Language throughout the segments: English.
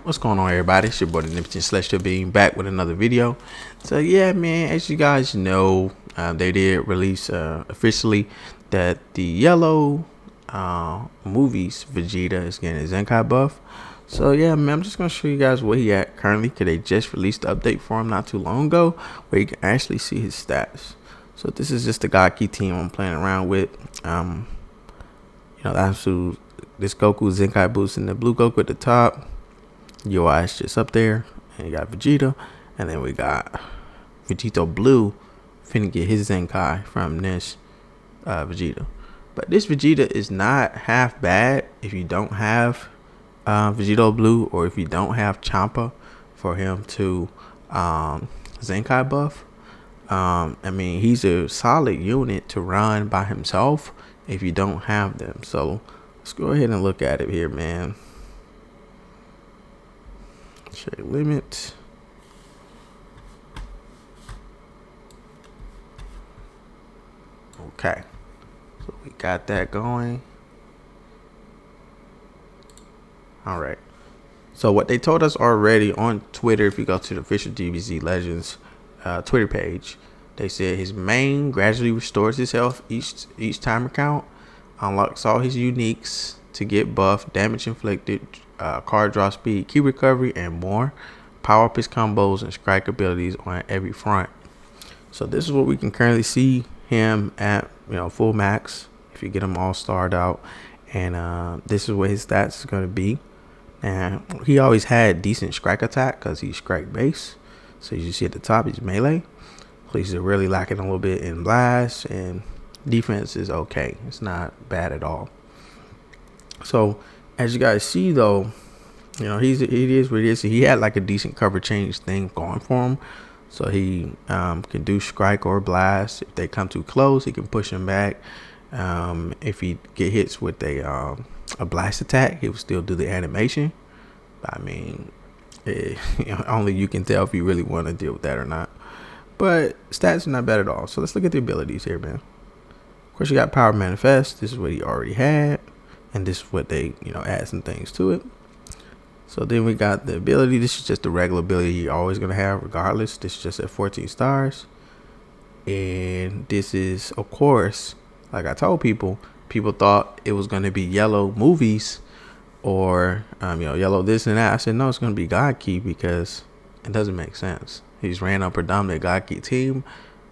What's going on, everybody? It's your boy the Nipton Celestial being back with another video. So yeah, man, as you guys know, they did release officially that the yellow movies Vegeta is getting a Zenkai buff. So yeah, man, I'm just gonna show you guys where he at currently, because they just released the update for him not too long ago, where you can actually see his stats. So this is just the Gaki team I'm playing around with. That's who this Goku Zenkai boost in the blue Goku at the top. UI is just up there, and you got Vegeta, and then we got Vegeta Blue finna get his Zenkai from this Vegeta. But this Vegeta is not half bad if you don't have Vegeta Blue, or if you don't have Champa for him to Zenkai buff. I mean, he's a solid unit to run by himself if you don't have them. So let's go ahead and look at it here, man. Check limit. Okay, so we got that going. All right, so what they told us already on Twitter, if you go to the official DBZ Legends Twitter page, they said his main gradually restores his health each timer count, unlocks all his uniques to get buff, damage inflicted, card draw speed, key recovery, and more. Power up his combos and strike abilities on every front. So this is what we can currently see him at, full max if you get him all starred out, and this is what his stats is going to be. And he always had decent strike attack because he's strike base. So you see at the top, he's melee. So he's really lacking a little bit in blast, and defense is okay. It's not bad at all. So as you guys see, though, he is what he is. He had like a decent cover change thing going for him. So he can do strike or blast. If they come too close, he can push them back. If he get hits with a blast attack, he will still do the animation. I mean, only you can tell if you really want to deal with that or not. But stats are not bad at all. So let's look at the abilities here, man. Of course, you got Power Manifest. This is what he already had, and this is what they add some things to it. So then we got the ability. This is just the regular ability you're always going to have regardless. This is just at 14 stars. And this is, of course, like I told people thought it was going to be yellow movies or, yellow this and that. I said, no, it's going to be God Key, because it doesn't make sense. He's ran a predominant God Key team.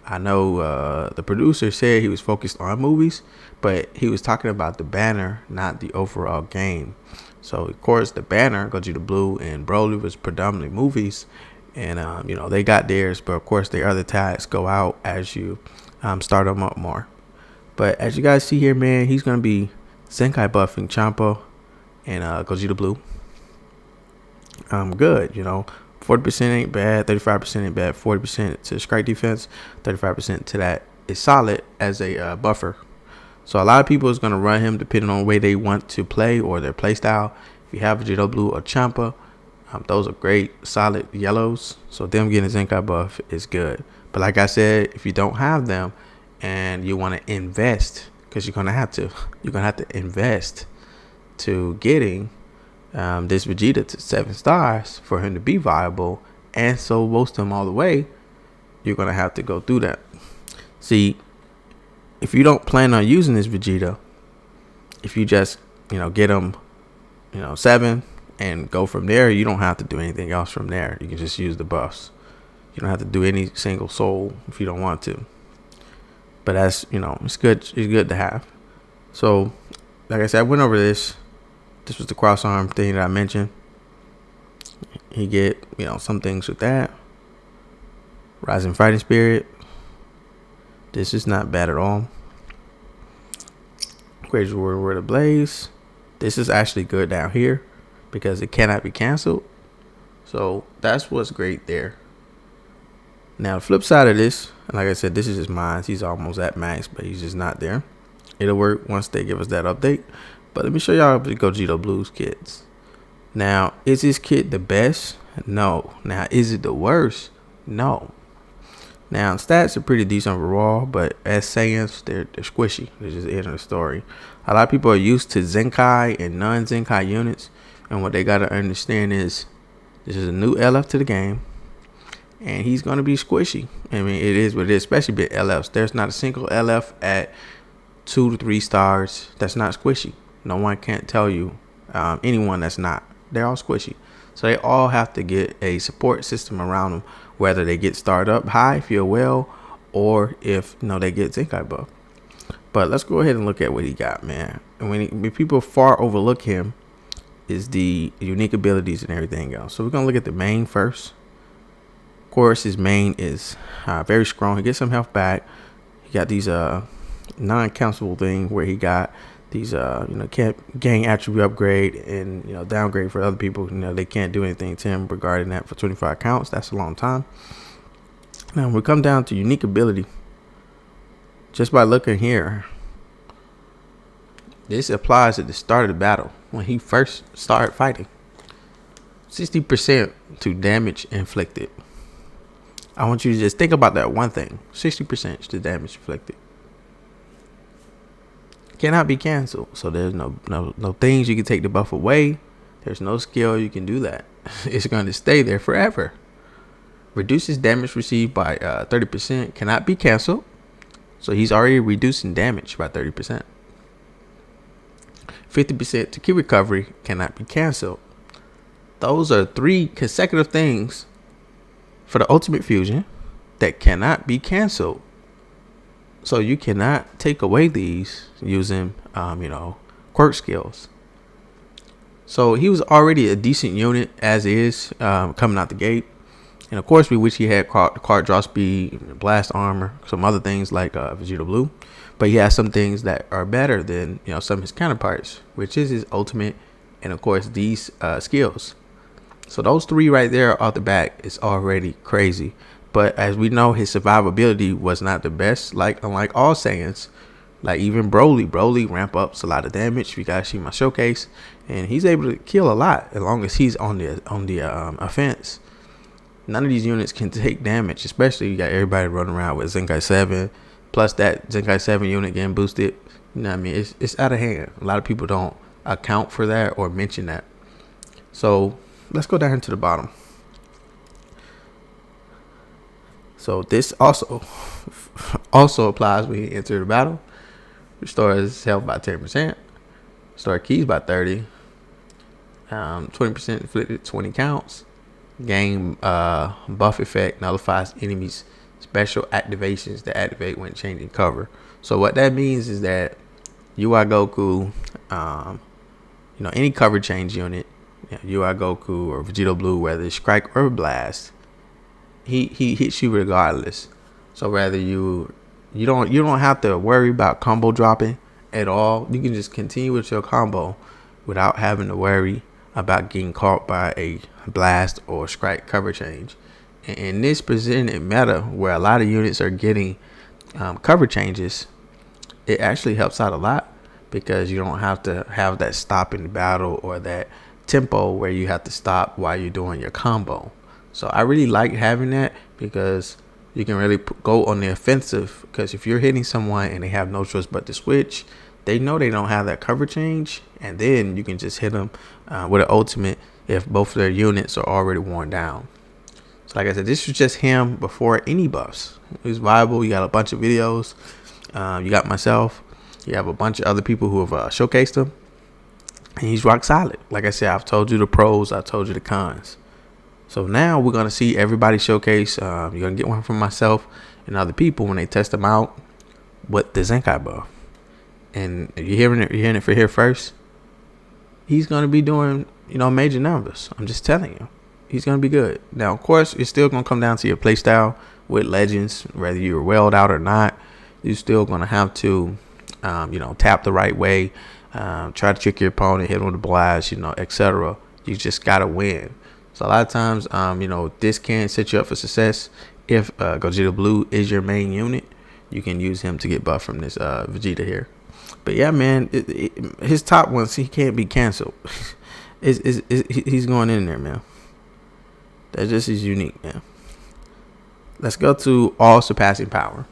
I know the producer said he was focused on movies, but he was talking about the banner, not the overall game. So, of course, the banner, Vegeta Blue and Broly, was predominantly movies. And, they got theirs. But, of course, their other tags go out as you start them up more. But as you guys see here, man, he's going to be Zenkai buffing Champa and Vegeta Blue. Good, 40% ain't bad, 35% ain't bad, 40% to strike defense, 35% to that is solid as a buffer. So a lot of people is going to run him depending on the way they want to play or their play style. If you have Vegeta Blue or Champa, those are great solid yellows. So them getting a Zenkai buff is good. But like I said, if you don't have them and you want to invest, because you're gonna have to invest to getting this Vegeta to 7 stars for him to be viable, and so most of them all the way, you're gonna have to go through that. See, if you don't plan on using this Vegeta, if you just get him 7 and go from there, you don't have to do anything else from there. You can just use the buffs. You don't have to do any single soul if you don't want to. But that's it's good. It's good to have. So like I said, I went over this. This was the cross arm thing that I mentioned. He get some things with that. Rising Fighting Spirit. This is not bad at all. Crazy Word of Blaze. This is actually good down here because it cannot be canceled. So that's what's great there. Now the flip side of this, and like I said, this is just mine. He's almost at max, but he's just not there. It'll work once they give us that update. But let me show y'all the Vegeta Blues kits. Now, is this kit the best? No. Now, is it the worst? No. Now, stats are pretty decent overall, but as Saiyans, they're squishy. They're just the end of the story. A lot of people are used to Zenkai and non-Zenkai units, and what they got to understand is This is a new LF to the game, and he's going to be squishy. I mean, it is what it is, especially with LFs. There's not a single LF at 2 to 3 stars that's not squishy. No one can't tell you anyone that's not. They're all squishy. So they all have to get a support system around them, whether they get started up high, feel well, or if they get Zenkai buff. But let's go ahead and look at what he got, man. And when people far overlook him is the unique abilities and everything else. So we're gonna look at the main first. Of course, his main is very strong. He gets some health back. He got these non-countable thing where he got these can't gain attribute upgrade and downgrade for other people. They can't do anything to him regarding that for 25 counts. That's a long time. Now when we come down to unique ability, just by looking here, this applies at the start of the battle when he first started fighting. 60% to damage inflicted. I want you to just think about that one thing. 60% to damage inflicted. Cannot be canceled. So there's no things you can take the buff away. There's no skill you can do that. It's going to stay there forever. Reduces damage received by 30%. Cannot be canceled. So he's already reducing damage by 30%. 50% to key recovery. Cannot be canceled. Those are 3 consecutive things for the ultimate fusion that cannot be canceled. So you cannot take away these using, quirk skills. So he was already a decent unit as is, coming out the gate. And of course, we wish he had card draw speed, blast armor, some other things like Vegeta Blue. But he has some things that are better than some of his counterparts, which is his ultimate, and of course these skills. So those 3 right there off the back is already crazy. But as we know, his survivability was not the best. Unlike all Saiyans, like even Broly ramp ups a lot of damage. You guys see my showcase, and he's able to kill a lot as long as he's on the offense. None of these units can take damage, especially you got everybody running around with Zenkai 7, plus that Zenkai 7 unit getting boosted. You know what I mean? It's out of hand. A lot of people don't account for that or mention that. So let's go down to the bottom. So this also applies when you enter the battle. Restores health by 10%. Restore keys by 30. 20% inflicted 20 counts. Gain buff effect nullifies enemies' special activations that activate when changing cover. So what that means is that UI Goku, any cover change unit, UI Goku or Vegeta Blue, whether it's strike or blast, he hits you regardless. So rather you don't have to worry about combo dropping at all. You can just continue with your combo without having to worry about getting caught by a blast or strike cover change. And this presented meta where a lot of units are getting cover changes, it actually helps out a lot because you don't have to have that stop in the battle or that tempo where you have to stop while you're doing your combo. So I really like having that because you can really go on the offensive, because if you're hitting someone and they have no choice but to switch, they know they don't have that cover change, and then you can just hit them with an ultimate if both of their units are already worn down. So like I said, this was just him before any buffs. It was viable. You got a bunch of videos. You got myself. You have a bunch of other people who have showcased him, and he's rock solid. Like I said, I've told you the pros. I told you the cons. So now we're going to see everybody showcase. You're going to get one from myself and other people when they test them out with the Zenkai buff. And you're hearing it for here first. He's going to be doing, major numbers. I'm just telling you. He's going to be good. Now, of course, it's still going to come down to your play style with Legends. Whether you're welled out or not, you're still going to have to, tap the right way. Try to trick your opponent, hit him with a blast, etc. You just got to win. So a lot of times, this can set you up for success. If Vegeta Blue is your main unit, you can use him to get buff from this Vegeta here. But yeah, man, his top ones, he can't be canceled. He's going in there, man. That just is unique, man. Let's go to all surpassing power.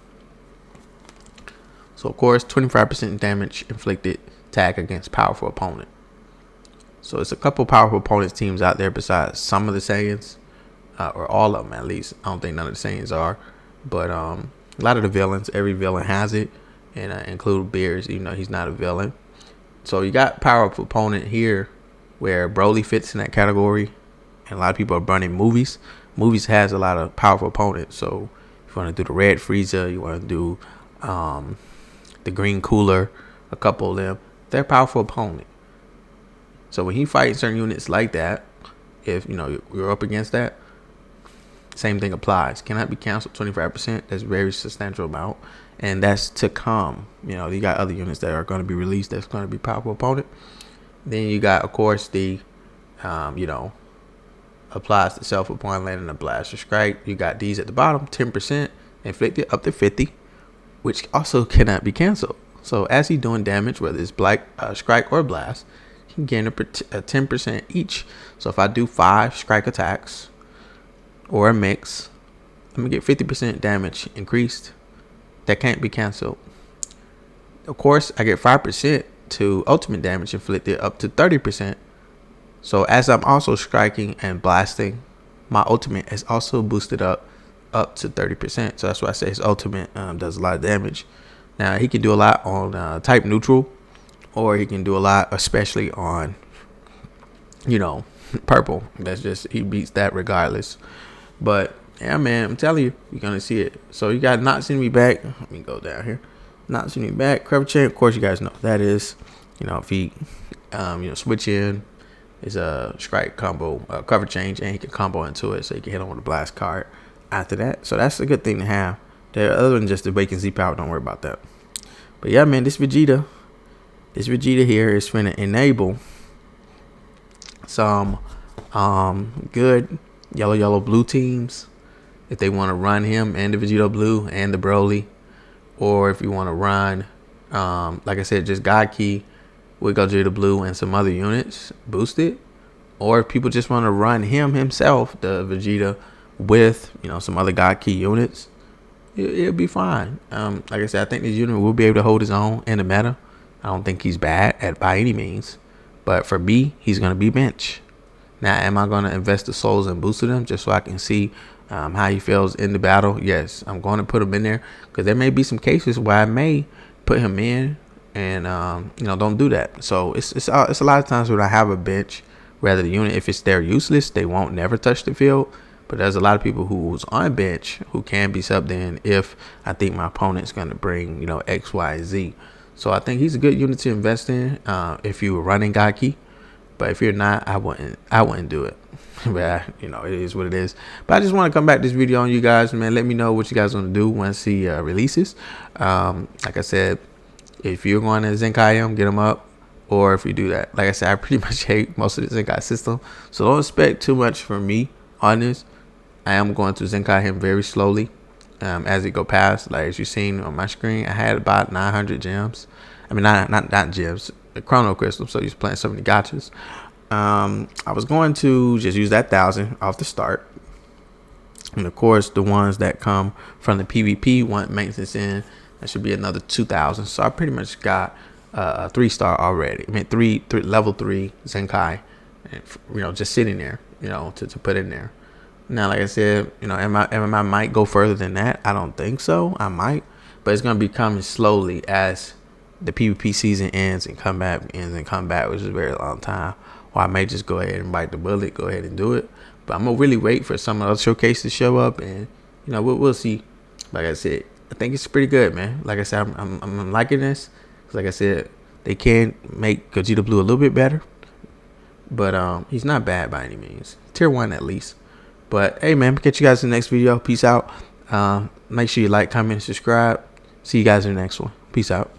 So of course, 25% damage inflicted, attack against powerful opponent. So it's a couple powerful opponents teams out there besides some of the Saiyans, or all of them at least. I don't think none of the Saiyans are, but a lot of the villains, every villain has it, and include Beerus, even though he's not a villain. So you got powerful opponent here, where Broly fits in that category, and a lot of people are burning movies. Movies has a lot of powerful opponents. So if you want to do the Red Frieza, you want to do the Green Cooler, a couple of them, they're powerful opponent. So when he fights certain units like that, if you're up against that, same thing applies. Cannot be canceled 25%. That's a very substantial amount, and that's to come. You got other units that are going to be released that's going to be powerful opponent. Then you got, of course, the applies to self upon landing a blast or strike. You got these at the bottom, 10% inflicted up to 50, which also cannot be canceled. So as he's doing damage, whether it's black strike or blast, he can gain a 10% each. So if I do 5 strike attacks or a mix, I'm gonna get 50% damage increased. That can't be canceled. Of course, I get 5% to ultimate damage inflicted up to 30%. So as I'm also striking and blasting, my ultimate is also boosted up to 30%. So that's why I say his ultimate does a lot of damage. Now he can do a lot on type neutral, or he can do a lot, especially on purple. That's just, he beats that regardless. But yeah, man, I'm telling you, you're gonna see it. So you got Not Sending Me Back. Let me go down here. Not Sending Me Back, cover chain. Of course, you guys know what that is. If he switch in is a strike combo, cover change, and he can combo into it, so you can hit him with a blast card after that. So that's a good thing to have. Other than just the Awaken Z power, don't worry about that. But yeah, man, this Vegeta here is finna enable some good yellow blue teams if they want to run him and the Vegeta Blue and the Broly, or if you want to run like I said, just God Key with Vegeta Blue and some other units boosted, or if people just want to run him himself, the Vegeta, with some other God Key units, it'll be fine. Like I said, I think this unit will be able to hold his own in the meta. I don't think he's bad by any means, but for me, he's gonna be bench. Now, am I gonna invest the souls and boost him just so I can see how he feels in the battle? Yes, I'm going to put him in there, because there may be some cases where I may put him in and don't do that. So it's a lot of times when I have a bench, rather the unit, if they're useless, they won't never touch the field. But there's a lot of people who's on bench who can be subbed in if I think my opponent's gonna bring X, Y, Z. So I think he's a good unit to invest in if you were running Gaki. But if you're not, I wouldn't do it. But it is what it is. But I just want to come back to this video on you guys, man. Let me know what you guys want to do once he releases. Like I said, if you're going to Zenkai him, get him up. Or if you do that, like I said, I pretty much hate most of the Zenkai system. So don't expect too much from me on this. I am going to Zenkai him very slowly as it go past. Like as you've seen on my screen, I had about 900 gems. I mean, not gems, the chrono crystal. So you're playing so many gotchas. I was going to just use that 1,000 off the start. And of course, the ones that come from the PvP want maintenance in. That should be another 2,000. So I pretty much got a 3-star already. I mean, three level 3 Zenkai, and, just sitting there, to put in there. Now, like I said, am I might go further than that? I don't think so. I might, but it's gonna be coming slowly as the PvP season ends and combat ends and combat, which is a very long time. Or I may just go ahead and bite the bullet, go ahead and do it. But I'm gonna really wait for some of those showcases to show up, and we'll see. Like I said, I think it's pretty good, man. Like I said, I'm liking this. Like I said, they can make Vegeta Blue a little bit better, but he's not bad by any means. Tier 1 at least. But hey, man, catch you guys in the next video. Peace out. Make sure you like, comment, and subscribe. See you guys in the next one. Peace out.